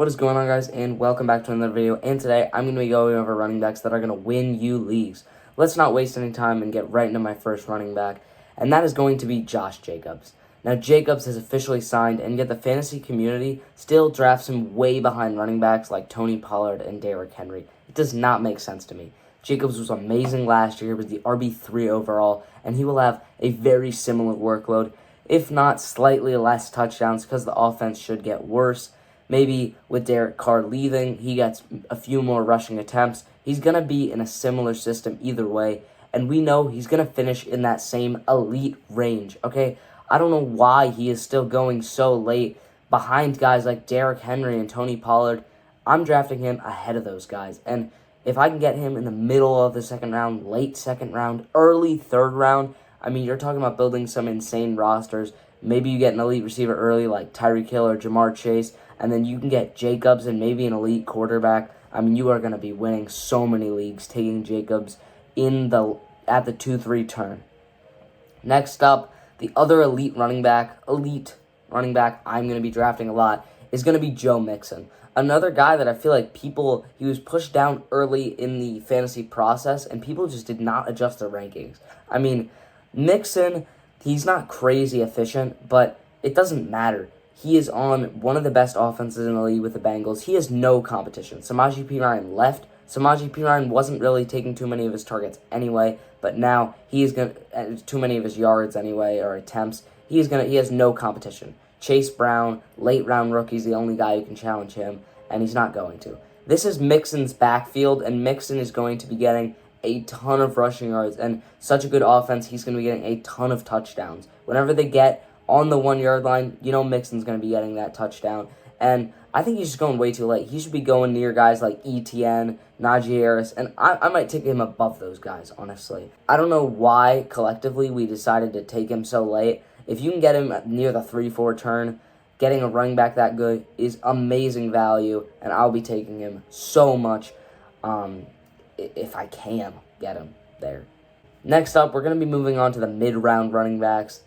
What is going on, guys, and welcome back to another video. And today I'm going to be going over running backs that are going to win you leagues. Let's not waste any time and get right into my first running back, and that is going to be Josh Jacobs. Now, Jacobs has officially signed, and yet the fantasy community still drafts him way behind running backs like Tony Pollard and Derrick Henry. It does not make sense to me. Jacobs was amazing last year, was the RB3 overall, and he will have a very similar workload, if not slightly less touchdowns, because the offense should get worse. Maybe with Derek Carr leaving, he gets a few more rushing attempts. He's going to be in a similar system either way, and we know he's going to finish in that same elite range, okay? I don't know why he is still going so late behind guys like Derrick Henry and Tony Pollard. I'm drafting him ahead of those guys, and if I can get him in the middle of the second round, late second round, early third round, I mean, you're talking about building some insane rosters. Maybe you get an elite receiver early like Tyreek Hill or Jamar Chase, and then you can get Jacobs and maybe an elite quarterback. I mean, you are going to be winning so many leagues taking Jacobs at the 2-3 turn. Next up, the other elite running back I'm going to be drafting a lot is going to be Joe Mixon. Another guy that I feel like he was pushed down early in the fantasy process, and people just did not adjust their rankings. I mean, Mixon, he's not crazy efficient, but it doesn't matter. He is on one of the best offenses in the league with the Bengals. He has no competition. Samaje Perine left. Samaje Perine wasn't really taking too many of his targets anyway, but now he is going to too many of his yards anyway or attempts. He has no competition. Chase Brown, late round rookie, is the only guy who can challenge him, and he's not going to. This is Mixon's backfield, and Mixon is going to be getting a ton of rushing yards and such a good offense. He's going to be getting a ton of touchdowns. Whenever they get on the 1 yard line, you know Mixon's going to be getting that touchdown. And I think he's just going way too late. He should be going near guys like ETN, Najee Harris, and I might take him above those guys, honestly. I don't know why, collectively, we decided to take him so late. If you can get him near the 3-4 turn, getting a running back that good is amazing value, and I'll be taking him so much if I can get him there. Next up, we're going to be moving on to the mid-round running backs.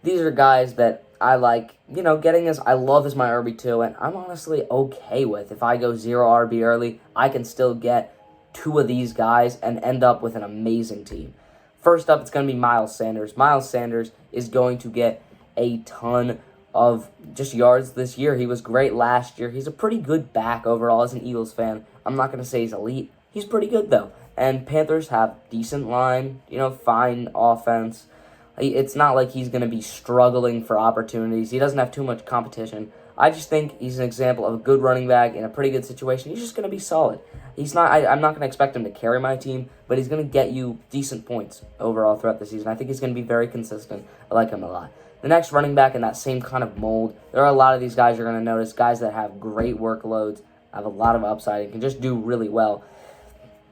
These are guys that I like, getting I love as my RB2, and I'm honestly okay with. If I go 0 RB early, I can still get 2 of these guys and end up with an amazing team. First up, it's going to be Miles Sanders. Miles Sanders is going to get a ton of just yards this year. He was great last year. He's a pretty good back overall as an Eagles fan. I'm not going to say he's elite. He's pretty good, though. And Panthers have decent line, fine offense. It's not like he's going to be struggling for opportunities. He doesn't have too much competition. I just think he's an example of a good running back in a pretty good situation. He's just going to be solid. I'm not going to expect him to carry my team, but he's going to get you decent points overall throughout the season. I think he's going to be very consistent. I like him a lot. The next running back in that same kind of mold, there are a lot of these guys you're going to notice, guys that have great workloads, have a lot of upside, and can just do really well.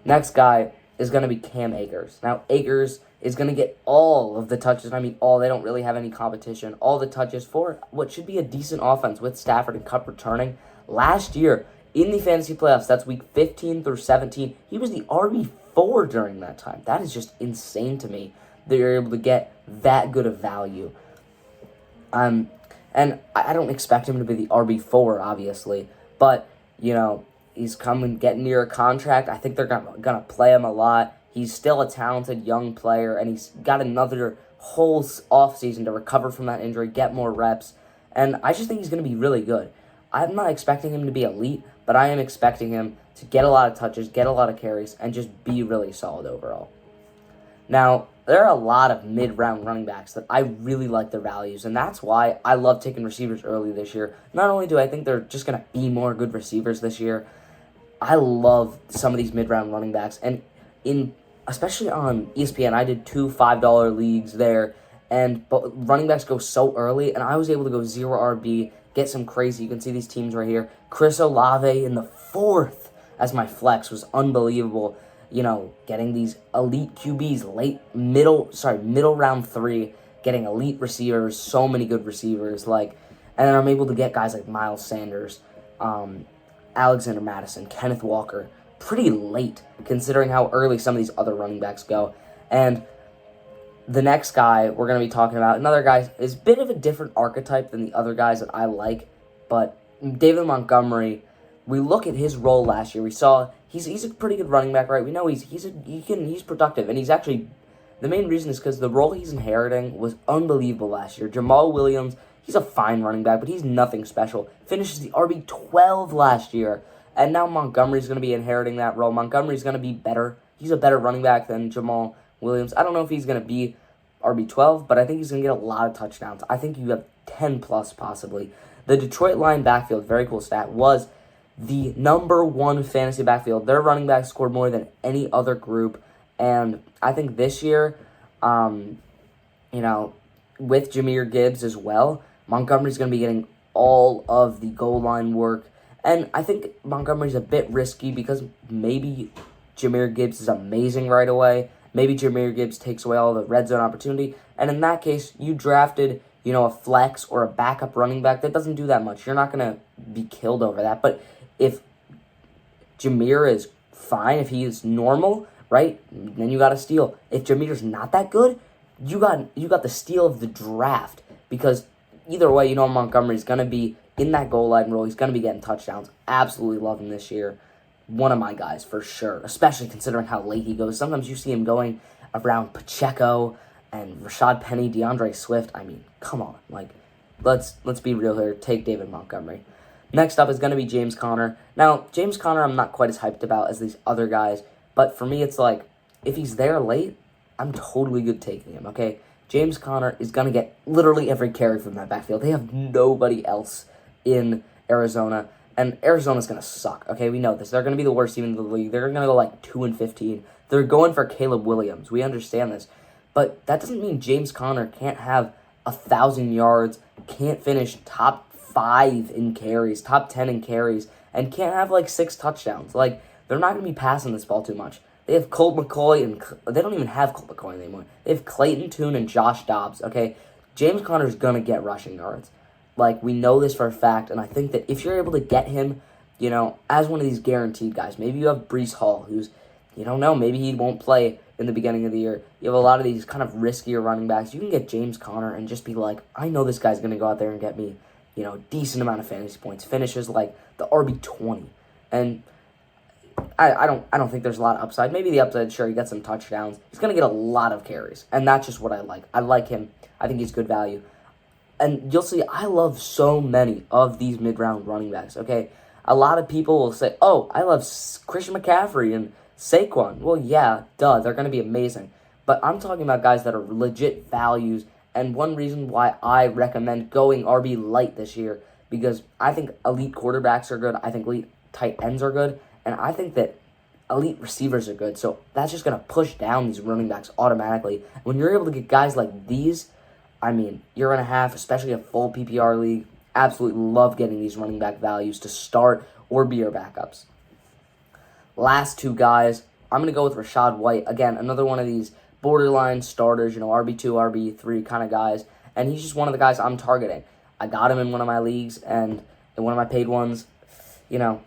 Next guy is going to be Cam Akers. Now, Akers is going to get all of the touches. I mean, they don't really have any competition. All the touches for what should be a decent offense with Stafford and Kupp returning. Last year, in the fantasy playoffs, that's week 15 through 17, he was the RB4 during that time. That is just insane to me that you're able to get that good of value. And I don't expect him to be the RB4, obviously, but, he's getting near a contract. I think they're going to play him a lot. He's still a talented young player, and he's got another whole offseason to recover from that injury, get more reps, and I just think he's going to be really good. I'm not expecting him to be elite, but I am expecting him to get a lot of touches, get a lot of carries, and just be really solid overall. Now, there are a lot of mid-round running backs that I really like their values, and that's why I love taking receivers early this year. Not only do I think they're just going to be more good receivers this year, I love some of these mid-round running backs, and especially on ESPN, I did 2 $5 leagues there, but running backs go so early, and I was able to go 0 RB, get some crazy. You can see these teams right here. Chris Olave in the 4th as my flex was unbelievable. Getting these elite QBs middle round 3, getting elite receivers, so many good receivers, and then I'm able to get guys like Miles Sanders, Alexander Madison, Kenneth Walker, pretty late, considering how early some of these other running backs go. And the next guy we're going to be talking about, another guy, is a bit of a different archetype than the other guys that I like, but David Montgomery we look at his role last year, we saw he's a pretty good running back, right? We know he's productive, and he's actually the main reason is because the role he's inheriting was unbelievable last year. Jamal Williams, he's a fine running back, but he's nothing special. Finishes the RB12 last year, and now Montgomery's going to be inheriting that role. Montgomery's going to be better. He's a better running back than Jamal Williams. I don't know if he's going to be RB12, but I think he's going to get a lot of touchdowns. I think you have 10 plus possibly. The Detroit Lions backfield, very cool stat, was the number one fantasy backfield. Their running backs scored more than any other group. And I think this year, with Jahmyr Gibbs as well, Montgomery's going to be getting all of the goal line work. And I think Montgomery's a bit risky because maybe Jahmyr Gibbs is amazing right away. Maybe Jahmyr Gibbs takes away all the red zone opportunity. And in that case, you drafted, a flex or a backup running back that doesn't do that much. You're not going to be killed over that. But if Jahmyr is fine, if he is normal, right, then you got a steal. If Jahmyr's not that good, you got the steal of the draft, because either way, Montgomery's going to be in that goal line role. He's going to be getting touchdowns. Absolutely love him this year. One of my guys for sure, especially considering how late he goes. Sometimes you see him going around Pacheco and Rashad Penny, DeAndre Swift. I mean, come on. Let's be real here. Take David Montgomery. Next up is going to be James Conner. Now, James Conner I'm not quite as hyped about as these other guys, but for me it's like, if he's there late, I'm totally good taking him, okay? James Conner is going to get literally every carry from that backfield. They have nobody else in Arizona, and Arizona's going to suck, okay? We know this. They're going to be the worst team in the league. They're going to go 2-15. They're going for Caleb Williams. We understand this. But that doesn't mean James Conner can't have 1,000 yards, can't finish top 5 in carries, top 10 in carries, and can't have 6 touchdowns. They're not going to be passing this ball too much. They have Colt McCoy, and they don't even have Colt McCoy anymore. They have Clayton Tune and Josh Dobbs, okay? James Conner's going to get rushing yards. We know this for a fact, and I think that if you're able to get him, as one of these guaranteed guys, maybe you have Breece Hall, who's, you don't know, maybe he won't play in the beginning of the year. You have a lot of these kind of riskier running backs. You can get James Conner and just be like, I know this guy's going to go out there and get me, decent amount of fantasy points. Finishes the RB20. And I don't think there's a lot of upside. Maybe the upside, sure, he gets some touchdowns. He's going to get a lot of carries, and that's just what I like. I like him. I think he's good value. And you'll see, I love so many of these mid-round running backs, okay? A lot of people will say, oh, I love Christian McCaffrey and Saquon. Well, yeah, duh, they're going to be amazing. But I'm talking about guys that are legit values, and one reason why I recommend going RB light this year, because I think elite quarterbacks are good, I think elite tight ends are good, and I think that elite receivers are good. So that's just going to push down these running backs automatically. When you're able to get guys like these, I mean, you're going to have, especially a full PPR league, absolutely love getting these running back values to start or be your backups. Last two guys, I'm going to go with Rachaad White. Again, another one of these borderline starters, RB2, RB3 kind of guys. And he's just one of the guys I'm targeting. I got him in one of my leagues and in one of my paid ones.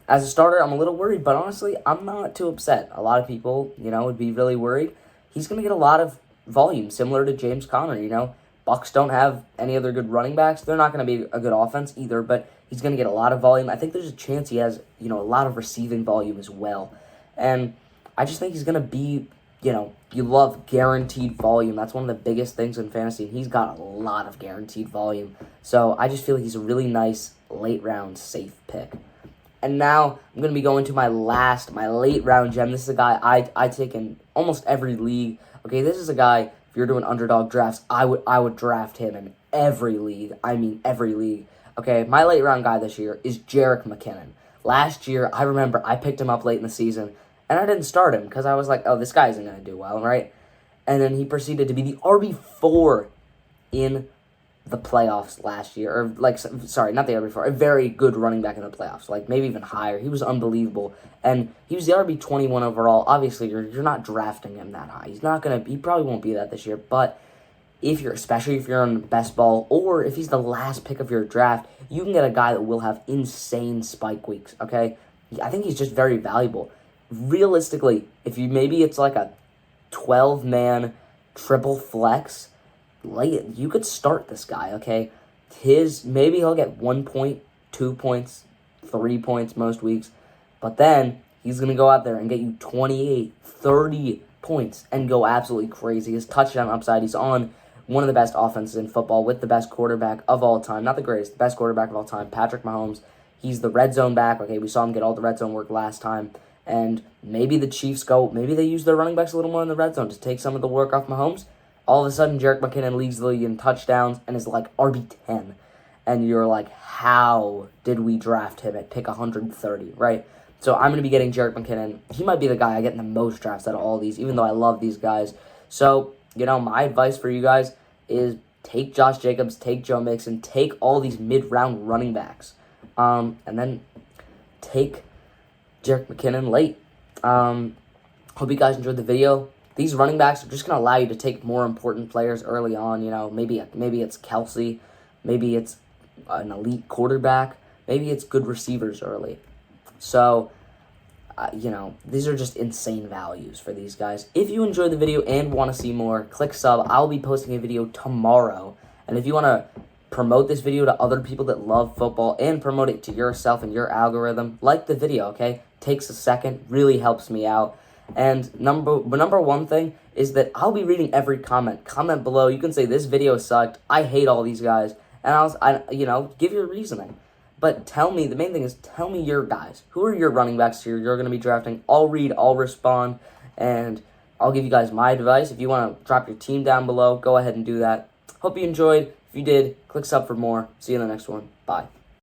As a starter, I'm a little worried, but honestly, I'm not too upset. A lot of people, would be really worried. He's going to get a lot of volume, similar to James Conner, Bucks don't have any other good running backs. They're not going to be a good offense either, but he's going to get a lot of volume. I think there's a chance he has, a lot of receiving volume as well. And I just think he's going to be, you love guaranteed volume. That's one of the biggest things in fantasy, and he's got a lot of guaranteed volume. So I just feel like he's a really nice late-round safe pick. And now I'm going to be going to my late-round gem. This is a guy I take in almost every league. Okay, this is a guy, if you're doing underdog drafts, I would draft him in every league. I mean, every league. Okay, my late-round guy this year is Jerick McKinnon. Last year, I remember I picked him up late in the season, and I didn't start him because I was like, oh, this guy isn't going to do well, right? And then he proceeded to be the RB4 in the playoffs last year. Or, not the RB4, a very good running back in the playoffs. Maybe even higher. He was unbelievable. And he was the RB21 overall. Obviously, you're not drafting him that high. He probably won't be that this year. But especially if you're on best ball, or if he's the last pick of your draft, you can get a guy that will have insane spike weeks, okay? I think he's just very valuable. Realistically, maybe it's a 12-man triple flex, you could start this guy, okay? Maybe he'll get 1 point, 2 points, 3 points most weeks. But then he's going to go out there and get you 28, 30 points and go absolutely crazy. His touchdown upside, he's on one of the best offenses in football with the best quarterback of all time. Not the greatest, the best quarterback of all time, Patrick Mahomes. He's the red zone back. Okay, we saw him get all the red zone work last time. And maybe the Chiefs maybe they use their running backs a little more in the red zone to take some of the work off Mahomes. All of a sudden, Jerick McKinnon leads the league in touchdowns and is like RB10. And you're like, how did we draft him at pick 130, right? So I'm going to be getting Jerick McKinnon. He might be the guy I get in the most drafts out of all these, even though I love these guys. So, my advice for you guys is take Josh Jacobs, take Joe Mixon, take all these mid-round running backs, and then take Jerick McKinnon late. Hope you guys enjoyed the video. These running backs are just going to allow you to take more important players early on. Maybe it's Kelsey, maybe it's an elite quarterback, maybe it's good receivers early. So, these are just insane values for these guys. If you enjoyed the video and want to see more, click sub. I'll be posting a video tomorrow. And if you want to promote this video to other people that love football and promote it to yourself and your algorithm, like the video, okay? Takes a second, really helps me out. And number one thing is that I'll be reading every comment. Comment below. You can say this video sucked. I hate all these guys. And give your reasoning. But the main thing is tell me your guys. Who are your running backs here you're going to be drafting? I'll read, I'll respond, and I'll give you guys my advice. If you want to drop your team down below, go ahead and do that. Hope you enjoyed. If you did, click sub for more. See you in the next one. Bye.